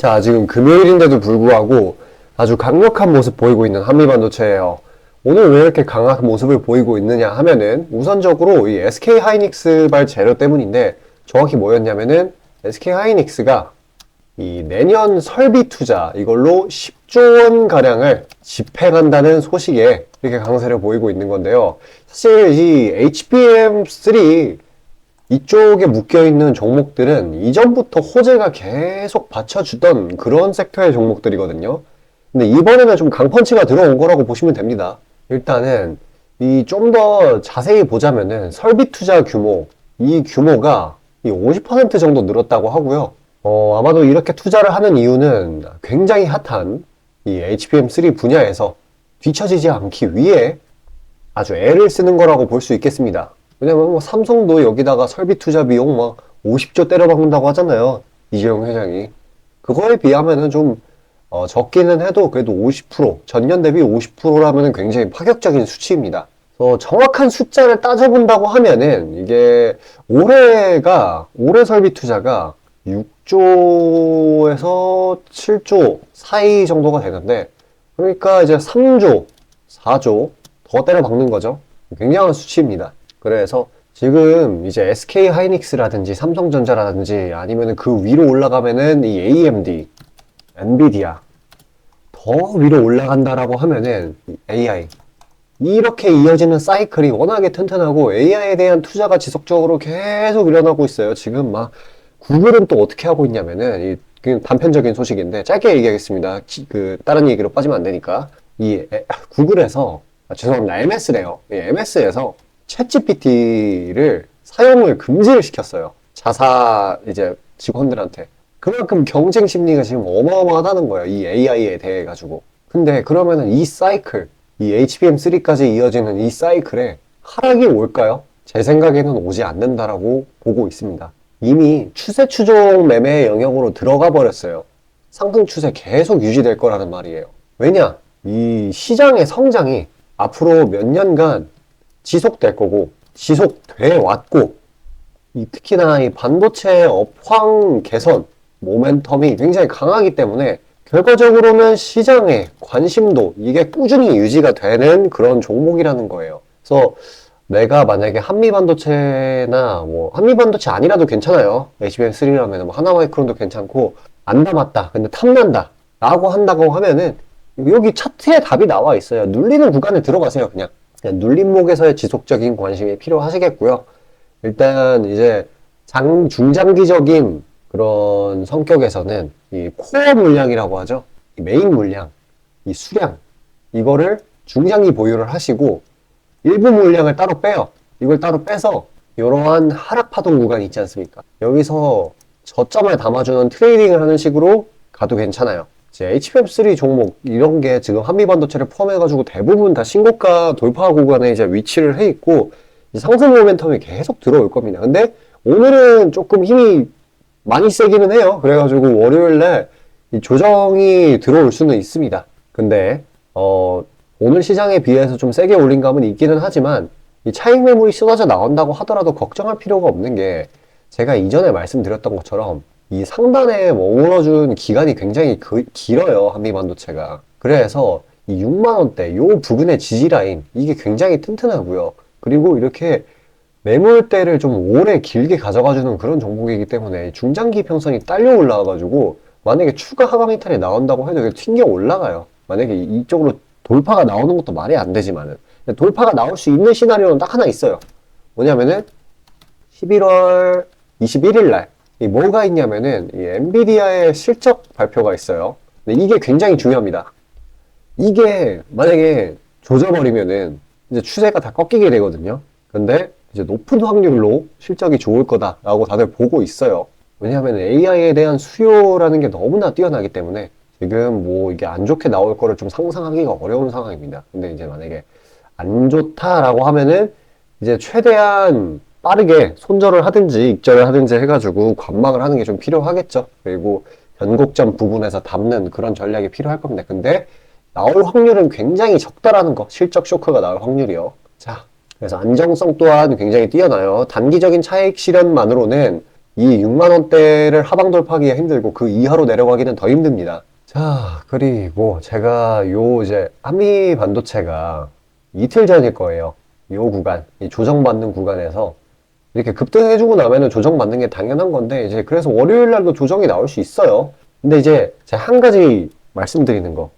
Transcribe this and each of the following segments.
자, 지금 금요일인데도 불구하고 아주 강력한 모습 보이고 있는 한미반도체예요. 오늘 왜 이렇게 강한 모습을 보이고 있느냐 하면은 우선적으로 이 SK 하이닉스발 재료 때문인데, 정확히 뭐였냐면은 SK 하이닉스가 이 내년 설비 투자 이걸로 10조 원 가량을 집행한다는 소식에 이렇게 강세를 보이고 있는 건데요. 사실 이 HBM3 이쪽에 묶여있는 종목들은 이전부터 호재가 계속 받쳐주던 그런 섹터의 종목들이거든요. 근데 이번에는 좀 강펀치가 들어온 거라고 보시면 됩니다. 일단은 이 좀 더 자세히 보자면은 설비 투자 규모, 이 규모가 이 50% 정도 늘었다고 하고요. 아마도 이렇게 투자를 하는 이유는 굉장히 핫한 이 HBM3 분야에서 뒤처지지 않기 위해 아주 애를 쓰는 거라고 볼 수 있겠습니다. 왜냐면 뭐 삼성도 여기다가 설비 투자 비용 막 50조 때려박는다고 하잖아요. 이재용 회장이. 그거에 비하면은 좀 적기는 해도 그래도 50%, 전년 대비 50%라면은 굉장히 파격적인 수치입니다. 정확한 숫자를 따져본다고 하면은 이게 올해 설비 투자가 6조에서 7조 사이 정도가 되는데, 그러니까 이제 3조, 4조 더 때려박는 거죠. 굉장한 수치입니다. 그래서 지금 이제 SK 하이닉스라든지 삼성전자라든지 아니면 그 위로 올라가면은 이 AMD, 엔비디아 더 위로 올라간다라고 하면은 AI, 이렇게 이어지는 사이클이 워낙에 튼튼하고 AI에 대한 투자가 지속적으로 계속 일어나고 있어요. 지금 막 구글은 또 어떻게 하고 있냐면은 그냥 단편적인 소식인데 짧게 얘기하겠습니다. 다른 얘기로 빠지면 안 되니까. 구글에서 죄송합니다. MS래요. MS에서 챗GPT를 사용을 금지를 시켰어요. 자사 이제 직원들한테. 그만큼 경쟁 심리가 지금 어마어마하다는 거예요. 이 AI에 대해 가지고. 근데 그러면은 이 사이클, 이 HBM3까지 이어지는 이 사이클에 하락이 올까요? 제 생각에는 오지 않는다라고 보고 있습니다. 이미 추세 추종 매매의 영역으로 들어가 버렸어요. 상승 추세 계속 유지될 거라는 말이에요. 왜냐? 이 시장의 성장이 앞으로 몇 년간 지속될 거고, 지속돼 왔고, 특히나 이 반도체 업황 개선 모멘텀이 굉장히 강하기 때문에 결과적으로는 시장의 관심도 이게 꾸준히 유지가 되는 그런 종목이라는 거예요. 그래서 내가 만약에 한미반도체나 뭐 한미반도체 아니라도 괜찮아요. HBM3라면 뭐 하나마이크론도 괜찮고, 안 담았다, 근데 탐난다 라고 한다고 하면은 여기 차트에 답이 나와 있어요. 눌리는 구간에 들어가세요. 그냥 눌림목에서의 지속적인 관심이 필요하시겠고요. 일단 이제 중장기적인 그런 성격에서는 이 코어 물량이라고 하죠. 이 메인 물량, 이 수량, 이거를 중장기 보유를 하시고 일부 물량을 따로 빼요. 이걸 따로 빼서 이러한 하락 파동 구간 있지 않습니까? 여기서 저점을 담아주는 트레이딩을 하는 식으로 가도 괜찮아요. HBM3 종목 이런 게 지금 한미반도체를 포함해가지고 대부분 다 신고가 돌파 구간에 이제 위치를 해 있고 상승 모멘텀이 계속 들어올 겁니다. 근데 오늘은 조금 힘이 많이 세기는 해요. 그래가지고 월요일날 조정이 들어올 수는 있습니다. 근데 오늘 시장에 비해서 좀 세게 올린 감은 있기는 하지만 이 차익 매물이 쏟아져 나온다고 하더라도 걱정할 필요가 없는 게, 제가 이전에 말씀드렸던 것처럼 이 상단에 머물러준 기간이 굉장히 길어요. 한미반도체가. 그래서 이 6만원대 요 부근의 지지라인 이게 굉장히 튼튼하고요. 그리고 이렇게 매물대를 좀 오래 길게 가져가주는 그런 종목이기 때문에 중장기 평선이 딸려 올라와가지고 만약에 추가 하방 이탈이 나온다고 해도 튕겨 올라가요. 만약에 이쪽으로 돌파가 나오는 것도 말이 안 되지만은 돌파가 나올 수 있는 시나리오는 딱 하나 있어요. 뭐냐면은 11월 21일 날 뭐가 있냐면은 이 엔비디아의 실적 발표가 있어요. 근데 이게 굉장히 중요합니다. 이게 만약에 조져버리면은 이제 추세가 다 꺾이게 되거든요. 근데 이제 높은 확률로 실적이 좋을 거다라고 다들 보고 있어요. 왜냐하면 AI에 대한 수요라는 게 너무나 뛰어나기 때문에 지금 뭐 이게 안 좋게 나올 거를 좀 상상하기가 어려운 상황입니다. 근데 이제 만약에 안 좋다라고 하면은 이제 최대한 빠르게 손절을 하든지 익절을 하든지 해가지고 관망을 하는 게 좀 필요하겠죠. 그리고 변곡점 부분에서 담는 그런 전략이 필요할 겁니다. 근데 나올 확률은 굉장히 적다라는 거, 실적 쇼크가 나올 확률이요. 자, 그래서 안정성 또한 굉장히 뛰어나요. 단기적인 차익 실현만으로는 이 6만 원대를 하방 돌파하기가 힘들고 그 이하로 내려가기는 더 힘듭니다. 자, 그리고 제가 이제 한미 반도체가 이틀 전일 거예요. 요 구간, 이 조정받는 구간에서 이렇게 급등해주고 나면은 조정받는 게 당연한 건데, 이제 그래서 월요일 날도 조정이 나올 수 있어요. 근데 이제 제가 한 가지 말씀드리는 거,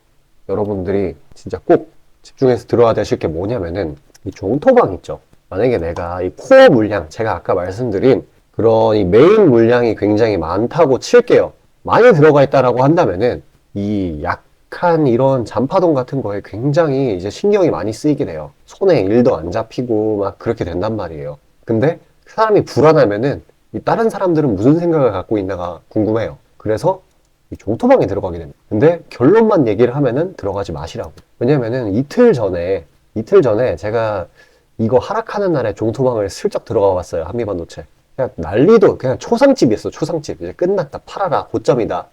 여러분들이 진짜 꼭 집중해서 들어야 되실 게 뭐냐면은, 이 종토방 있죠. 만약에 내가 이 코어 물량, 제가 아까 말씀드린 그런 이 메인 물량이 굉장히 많다고 칠게요. 많이 들어가 있다라고 한다면은, 이 약한 이런 잔파동 같은 거에 굉장히 이제 신경이 많이 쓰이게 돼요. 손에 일도 안 잡히고 막 그렇게 된단 말이에요. 근데 사람이 불안하면은 이 다른 사람들은 무슨 생각을 갖고 있나가 궁금해요. 그래서 이 종토방에 들어가게 됩니다. 근데 결론만 얘기를 하면은 들어가지 마시라고. 왜냐면은 이틀 전에 제가 이거 하락하는 날에 종토방을 슬쩍 들어가 봤어요. 한미반도체. 그냥 난리도, 그냥 초상집이었어. 초상집. 이제 끝났다. 팔아라. 고점이다.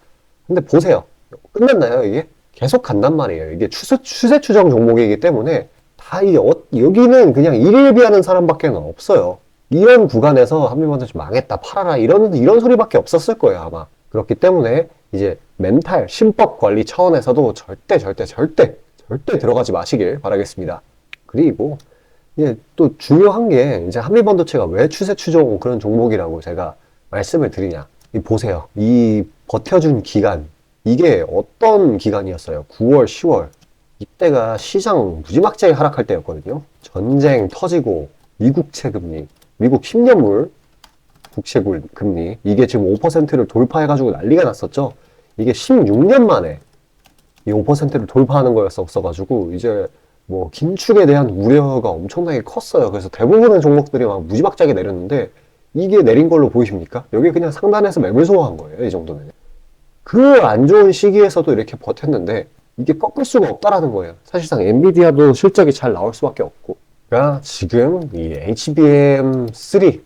근데 보세요. 끝났나요, 이게? 계속 간단 말이에요. 이게 추세 추정 종목이기 때문에 다 이게 여기는 그냥 일일비하는 사람밖에 없어요. 이런 구간에서 한미반도체 망했다, 팔아라 이런 소리밖에 없었을 거예요, 아마. 그렇기 때문에 이제 멘탈, 심법 관리 차원에서도 절대 들어가지 마시길 바라겠습니다. 그리고 이제 또 중요한 게 이제 한미반도체가 왜 추세 추종 그런 종목이라고 제가 말씀을 드리냐. 보세요. 이 버텨준 기간, 이게 어떤 기간이었어요? 9월, 10월. 이때가 시장 무지막지하게 하락할 때였거든요. 전쟁 터지고 미국채 금리, 미국 10년물 국채 금리, 이게 지금 5%를 돌파해가지고 난리가 났었죠. 이게 16년 만에 이 5%를 돌파하는 거였어가지고 이제 뭐 긴축에 대한 우려가 엄청나게 컸어요. 그래서 대부분의 종목들이 막 무지막지하게 내렸는데, 이게 내린 걸로 보이십니까? 여기 그냥 상단에서 매물 소화한 거예요, 이 정도면. 그 안 좋은 시기에서도 이렇게 버텼는데 이게 꺾을 수가 없다라는 거예요. 사실상 엔비디아도 실적이 잘 나올 수밖에 없고. 그러니까 지금 이 HBM3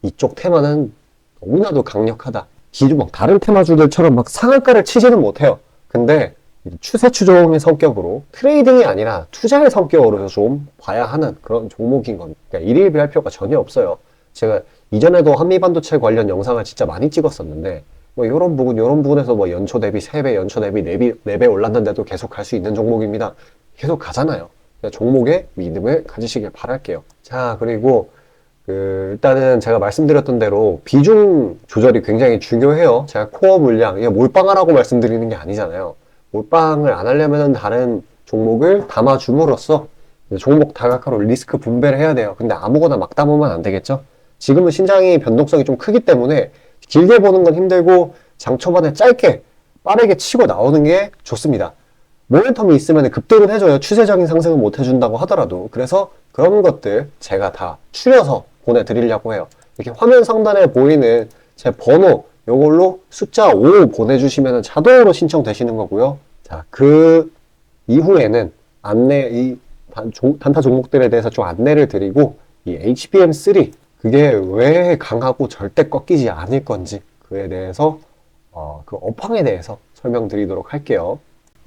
이쪽 테마는 너무나도 강력하다. 기존 막 다른 테마주들처럼 막 상한가를 치지는 못해요. 근데 추세 추종의 성격으로, 트레이딩이 아니라 투자의 성격으로 좀 봐야 하는 그런 종목인 겁니다. 그러니까 일일비할 필요가 전혀 없어요. 제가 이전에도 한미반도체 관련 영상을 진짜 많이 찍었었는데, 뭐 이런 부분에서 뭐 연초 대비 3배, 연초 대비 4배 올랐는데도 계속 갈 수 있는 종목입니다. 계속 가잖아요. 종목에 믿음을 가지시길 바랄게요. 자, 그리고 일단은 제가 말씀드렸던 대로 비중 조절이 굉장히 중요해요. 제가 코어 물량, 이게 몰빵하라고 말씀드리는 게 아니잖아요. 몰빵을 안 하려면 다른 종목을 담아줌으로써 종목 다각화로 리스크 분배를 해야 돼요. 근데 아무거나 막 담으면 안 되겠죠? 지금은 시장이 변동성이 좀 크기 때문에 길게 보는 건 힘들고 장 초반에 짧게 빠르게 치고 나오는 게 좋습니다. 모멘텀이 있으면 급등은 해줘요. 추세적인 상승은 못 해준다고 하더라도. 그래서 그런 것들 제가 다 추려서 보내드리려고 해요. 이렇게 화면 상단에 보이는 제 번호, 요걸로 숫자 5 보내주시면 자동으로 신청되시는 거고요. 자, 그 이후에는 이 단타 종목들에 대해서 좀 안내를 드리고, 이 HBM3 그게 왜 강하고 절대 꺾이지 않을 건지, 그에 대해서 그 업황에 대해서 설명드리도록 할게요.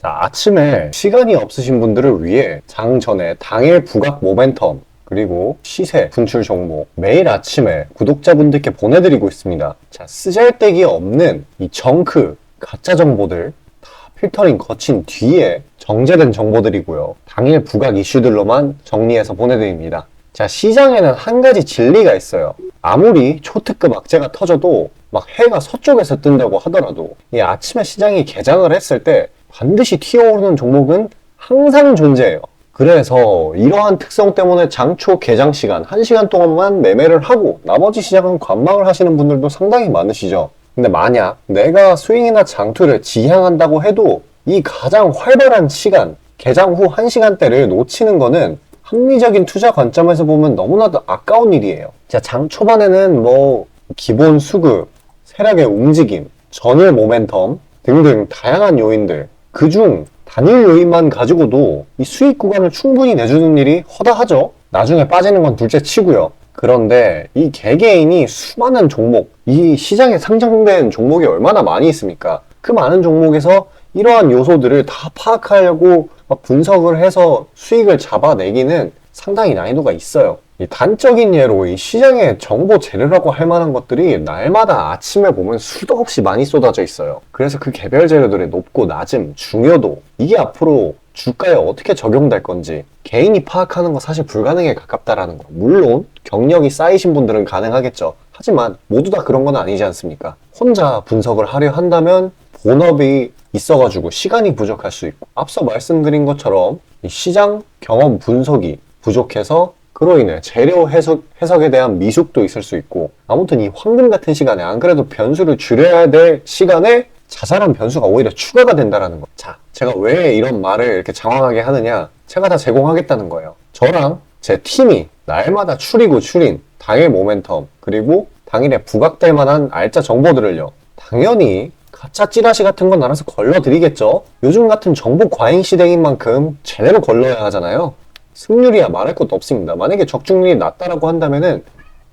자, 아침에 시간이 없으신 분들을 위해 장 전에 당일 부각 모멘텀 그리고 시세 분출 종목 매일 아침에 구독자분들께 보내드리고 있습니다. 자, 쓰잘데기 없는 이 정크 가짜 정보들 다 필터링 거친 뒤에 정제된 정보들이고요. 당일 부각 이슈들로만 정리해서 보내드립니다. 자, 시장에는 한 가지 진리가 있어요. 아무리 초특급 악재가 터져도 막 해가 서쪽에서 뜬다고 하더라도 이 아침에 시장이 개장을 했을 때 반드시 튀어오르는 종목은 항상 존재해요. 그래서 이러한 특성 때문에 장초 개장 시간 1시간 동안만 매매를 하고 나머지 시장은 관망을 하시는 분들도 상당히 많으시죠. 근데 만약 내가 스윙이나 장투를 지향한다고 해도 이 가장 활발한 시간, 개장 후 1시간대를 놓치는 거는 합리적인 투자 관점에서 보면 너무나도 아까운 일이에요. 자, 장 초반에는 뭐 기본 수급, 세력의 움직임, 전일 모멘텀 등등 다양한 요인들, 그중 단일 요인만 가지고도 이 수익 구간을 충분히 내주는 일이 허다하죠. 나중에 빠지는 건 둘째 치고요. 그런데 이 개개인이 수많은 종목, 이 시장에 상장된 종목이 얼마나 많이 있습니까? 그 많은 종목에서 이러한 요소들을 다 파악하려고 막 분석을 해서 수익을 잡아내기는 상당히 난이도가 있어요. 이 단적인 예로 이 시장에 정보 재료라고 할 만한 것들이 날마다 아침에 보면 수도 없이 많이 쏟아져 있어요. 그래서 그 개별 재료들의 높고 낮음, 중요도, 이게 앞으로 주가에 어떻게 적용될 건지 개인이 파악하는 거 사실 불가능에 가깝다라는 거. 물론 경력이 쌓이신 분들은 가능하겠죠. 하지만 모두 다 그런 건 아니지 않습니까? 혼자 분석을 하려 한다면 본업이 있어가지고 시간이 부족할 수 있고, 앞서 말씀드린 것처럼 이 시장 경험 분석이 부족해서 그로 인해 재료 해석에 대한 미숙도 있을 수 있고, 아무튼 이 황금 같은 시간에 안 그래도 변수를 줄여야 될 시간에 자잘한 변수가 오히려 추가가 된다는 거. 자, 제가 왜 이런 말을 이렇게 장황하게 하느냐? 제가 다 제공하겠다는 거예요. 저랑 제 팀이 날마다 추리고 추린 당일 모멘텀, 그리고 당일에 부각될 만한 알짜 정보들을요, 당연히 가짜 찌라시 같은 건 알아서 걸러드리겠죠. 요즘 같은 정보 과잉 시대인 만큼 제대로 걸러야 하잖아요. 승률이야 말할 것도 없습니다. 만약에 적중률이 낮다라고 한다면은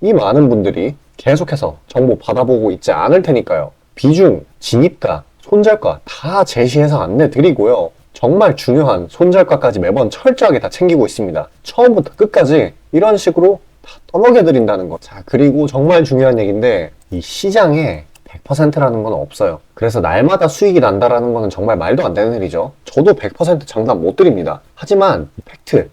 이 많은 분들이 계속해서 정보 받아보고 있지 않을 테니까요. 비중, 진입가, 손절가 다 제시해서 안내드리고요. 정말 중요한 손절가까지 매번 철저하게 다 챙기고 있습니다. 처음부터 끝까지 이런 식으로 다 떠먹여드린다는 거. 자, 그리고 정말 중요한 얘기인데, 이 시장에 100%라는 건 없어요. 그래서 날마다 수익이 난다라는 거는 정말 말도 안 되는 일이죠. 저도 100% 장담 못 드립니다. 하지만 팩트를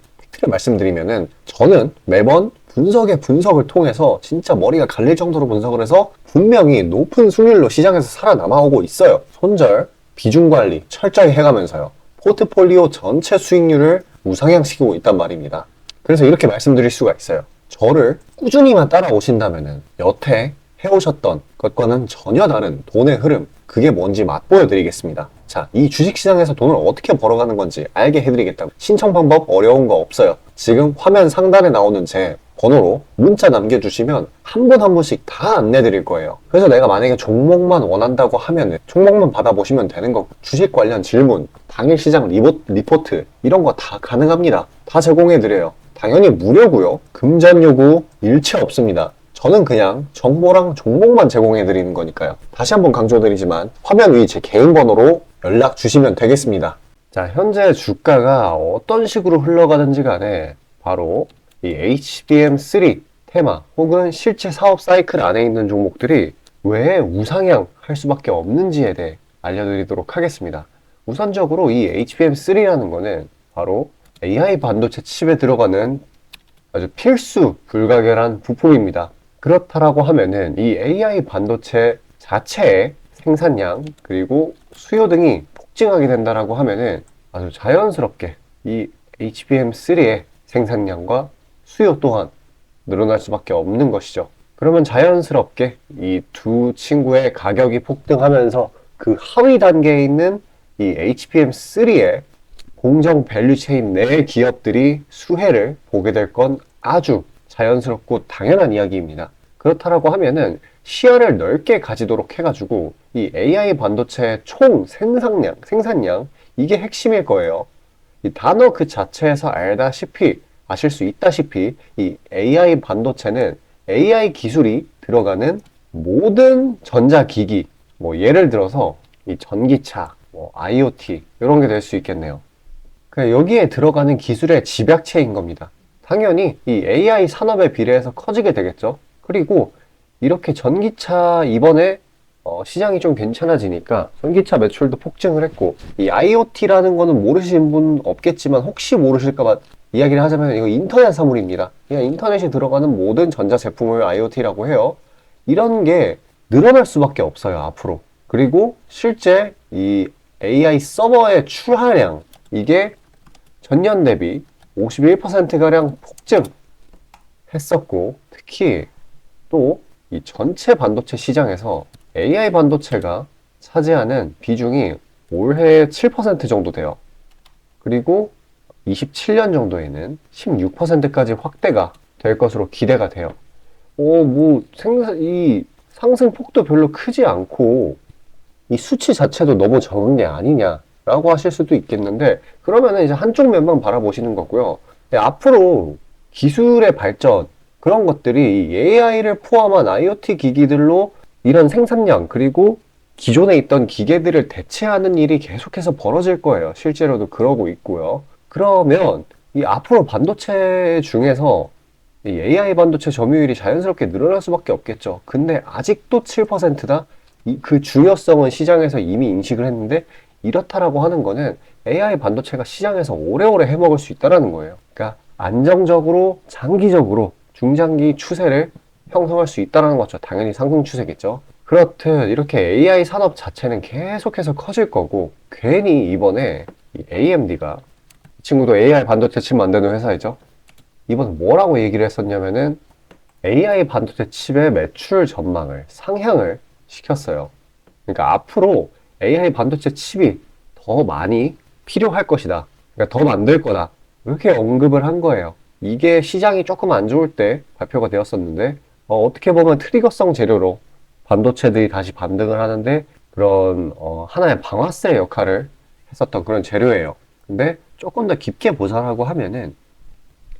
말씀드리면은, 저는 매번 분석을 통해서 진짜 머리가 갈릴 정도로 분석을 해서 분명히 높은 수익률로 시장에서 살아남아오고 있어요. 손절, 비중 관리 철저히 해가면서요. 포트폴리오 전체 수익률을 우상향시키고 있단 말입니다. 그래서 이렇게 말씀드릴 수가 있어요. 저를 꾸준히만 따라오신다면은 여태 해오셨던 것과는 전혀 다른 돈의 흐름, 그게 뭔지 맛보여 드리겠습니다. 자, 이 주식시장에서 돈을 어떻게 벌어가는 건지 알게 해드리겠다고. 신청 방법 어려운 거 없어요. 지금 화면 상단에 나오는 제 번호로 문자 남겨주시면 한 분 한 분씩 다 안내드릴 거예요. 그래서 내가 만약에 종목만 원한다고 하면은 종목만 받아보시면 되는 거고, 주식 관련 질문, 당일 시장 리포트 이런 거 다 가능합니다. 다 제공해드려요. 당연히 무료고요. 금전 요구 일체 없습니다. 저는 그냥 정보랑 종목만 제공해드리는 거니까요. 다시 한번 강조드리지만 화면 위 제 개인 번호로 연락 주시면 되겠습니다. 자, 현재 주가가 어떤 식으로 흘러가는지 간에 바로 이 HBM3 테마 혹은 실제 사업 사이클 안에 있는 종목들이 왜 우상향 할 수밖에 없는지에 대해 알려드리도록 하겠습니다. 우선적으로 이 HBM3라는 거는 바로 AI 반도체 칩에 들어가는 아주 필수 불가결한 부품입니다. 그렇다라고 하면은 이 AI 반도체 자체의 생산량 그리고 수요 등이 폭증하게 된다라고 하면은 아주 자연스럽게 이 HBM3의 생산량과 수요 또한 늘어날 수밖에 없는 것이죠. 그러면 자연스럽게 이 두 친구의 가격이 폭등하면서 그 하위 단계에 있는 이 HBM3의 공정 밸류 체인 내 기업들이 수혜를 보게 될 건 아주 자연스럽고 당연한 이야기입니다. 그렇다라고 하면은 시야를 넓게 가지도록 해가지고 이 AI 반도체의 총 생산량 이게 핵심일 거예요. 이 단어 그 자체에서 아실 수 있다시피 이 AI 반도체는 AI 기술이 들어가는 모든 전자기기, 뭐 예를 들어서 이 전기차, 뭐 IoT 이런 게 될 수 있겠네요. 여기에 들어가는 기술의 집약체인 겁니다. 당연히 이 AI 산업에 비례해서 커지게 되겠죠. 그리고 이렇게 전기차 이번에 시장이 좀 괜찮아지니까 전기차 매출도 폭증을 했고, 이 IoT라는 거는 모르시는 분 없겠지만 혹시 모르실까봐 이야기를 하자면 이거 인터넷 사물입니다. 그냥 인터넷에 들어가는 모든 전자제품을 IoT라고 해요. 이런 게 늘어날 수밖에 없어요, 앞으로. 그리고 실제 이 AI 서버의 출하량, 이게 전년 대비 51%가량 폭증했었고, 특히 또 이 전체 반도체 시장에서 AI 반도체가 차지하는 비중이 올해 7% 정도 돼요. 그리고 27년 정도에는 16%까지 확대가 될 것으로 기대가 돼요. 이 상승폭도 별로 크지 않고 이 수치 자체도 너무 적은 게 아니냐라고 하실 수도 있겠는데, 그러면은 이제 한쪽 면만 바라보시는 거고요. 앞으로 기술의 발전, 그런 것들이 이 AI를 포함한 IoT 기기들로 이런 생산량 그리고 기존에 있던 기계들을 대체하는 일이 계속해서 벌어질 거예요. 실제로도 그러고 있고요. 그러면 이 앞으로 반도체 중에서 이 AI 반도체 점유율이 자연스럽게 늘어날 수밖에 없겠죠. 근데 아직도 7%다? 그 중요성은 시장에서 이미 인식을 했는데 이렇다라고 하는 거는 AI 반도체가 시장에서 오래오래 해먹을 수 있다는 거예요. 그러니까 안정적으로 장기적으로 중장기 추세를 형성할 수 있다는 거죠. 당연히 상승 추세겠죠. 그렇듯 이렇게 AI 산업 자체는 계속해서 커질 거고 괜히 이번에 이 AMD가 이 친구도 AI 반도체 칩 만드는 회사이죠. 이번 뭐라고 얘기를 했었냐면은 AI 반도체 칩의 매출 전망을 상향을 시켰어요. 그러니까 앞으로 AI 반도체 칩이 더 많이 필요할 것이다. 그러니까 더 만들 거다. 이렇게 언급을 한 거예요. 이게 시장이 조금 안 좋을 때 발표가 되었었는데 어떻게 보면 트리거성 재료로 반도체들이 다시 반등을 하는데 그런 하나의 방아쇠 역할을 했었던 그런 재료예요. 근데 조금 더 깊게 보자라고 하면은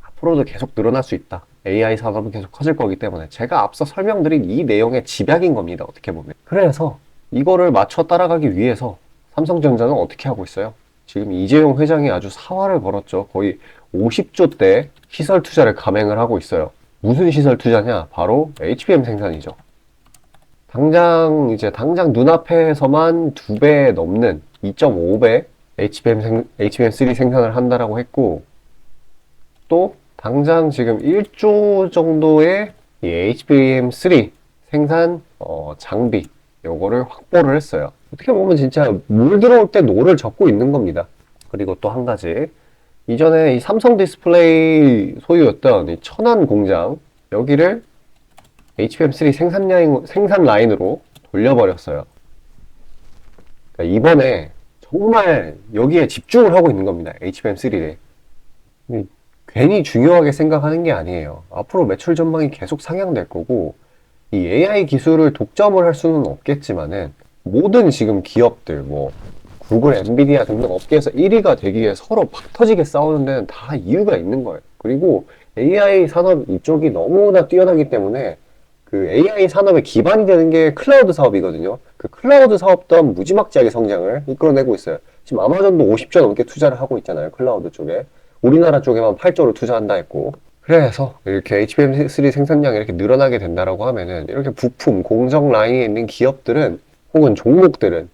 앞으로도 계속 늘어날 수 있다. AI 산업은 계속 커질 거기 때문에 제가 앞서 설명드린 이 내용의 집약인 겁니다. 어떻게 보면. 그래서 이거를 맞춰 따라가기 위해서 삼성전자는 어떻게 하고 있어요? 지금 이재용 회장이 아주 사활을 벌었죠. 거의 50조대 시설 투자를 감행을 하고 있어요. 무슨 시설 투자냐? 바로 HBM 생산이죠. 당장 눈앞에서만 2배 넘는 2.5배 HBM3 생산을 한다라고 했고, 또 당장 지금 1조 정도의 이 HBM3 생산 장비 요거를 확보를 했어요. 어떻게 보면 진짜 물 들어올 때 노를 젓고 있는 겁니다. 그리고 또 한 가지 이전에 이 삼성 디스플레이 소유였던 이 천안 공장 여기를 HBM3 생산 라인으로 돌려버렸어요. 그러니까 이번에 정말 여기에 집중을 하고 있는 겁니다. HBM3에. 괜히 중요하게 생각하는 게 아니에요. 앞으로 매출 전망이 계속 상향될 거고, 이 AI 기술을 독점을 할 수는 없겠지만은, 모든 지금 기업들, 뭐, 구글, 엔비디아 등등 업계에서 1위가 되기 위해 서로 팍 터지게 싸우는 데는 다 이유가 있는 거예요. 그리고 AI 산업 이쪽이 너무나 뛰어나기 때문에, 그 AI 산업의 기반이 되는 게 클라우드 사업이거든요. 그 클라우드 사업 또한 무지막지하게 성장을 이끌어내고 있어요. 지금 아마존도 50조 넘게 투자를 하고 있잖아요. 클라우드 쪽에. 우리나라 쪽에만 8조를 투자한다 했고. 그래서 이렇게 HBM3 생산량이 이렇게 늘어나게 된다라고 하면은 이렇게 부품, 공정 라인에 있는 기업들은 혹은 종목들은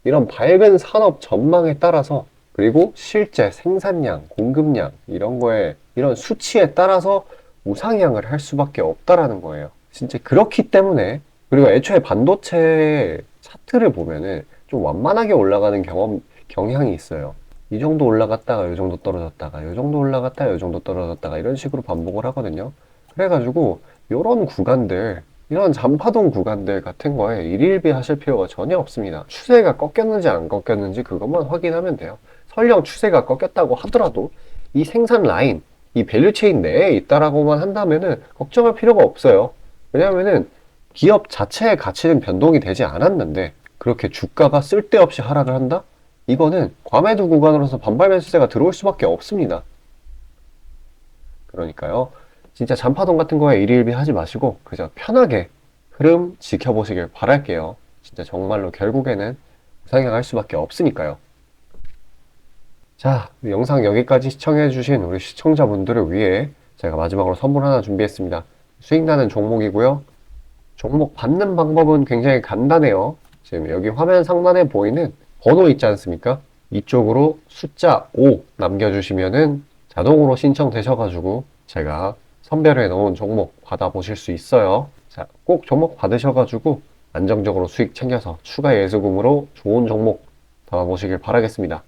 이런 밝은 산업 전망에 따라서 그리고 실제 생산량, 공급량 이런 거에 이런 수치에 따라서 우상향을 할 수밖에 없다라는 거예요. 진짜 그렇기 때문에 그리고 애초에 반도체 차트를 보면은 좀 완만하게 올라가는 경향이 있어요. 이 정도 올라갔다가 이 정도 떨어졌다가 이 정도 올라갔다가 이 정도 떨어졌다가 이런 식으로 반복을 하거든요. 그래가지고 이런 구간들 이런 잔파동 구간들 같은 거에 일일비 하실 필요가 전혀 없습니다. 추세가 꺾였는지 안 꺾였는지 그것만 확인하면 돼요. 설령 추세가 꺾였다고 하더라도 이 생산 라인, 이 밸류체인 내에 있다라고만 한다면은 걱정할 필요가 없어요. 왜냐하면은 기업 자체의 가치는 변동이 되지 않았는데 그렇게 주가가 쓸데없이 하락을 한다? 이거는 과매도 구간으로서 반발 매수세가 들어올 수밖에 없습니다. 그러니까요. 진짜 잔파동 같은 거에 일희일비 하지 마시고 그저 편하게 흐름 지켜보시길 바랄게요. 진짜 정말로 결국에는 우상향할 수밖에 없으니까요. 자, 영상 여기까지 시청해주신 우리 시청자분들을 위해 제가 마지막으로 선물 하나 준비했습니다. 수익나는 종목이고요. 종목 받는 방법은 굉장히 간단해요. 지금 여기 화면 상단에 보이는 번호 있지 않습니까? 이쪽으로 숫자 5 남겨주시면은 자동으로 신청되셔가지고 제가 선별해 놓은 종목 받아보실 수 있어요. 자, 꼭 종목 받으셔가지고 안정적으로 수익 챙겨서 추가 예수금으로 좋은 종목 담아보시길 바라겠습니다.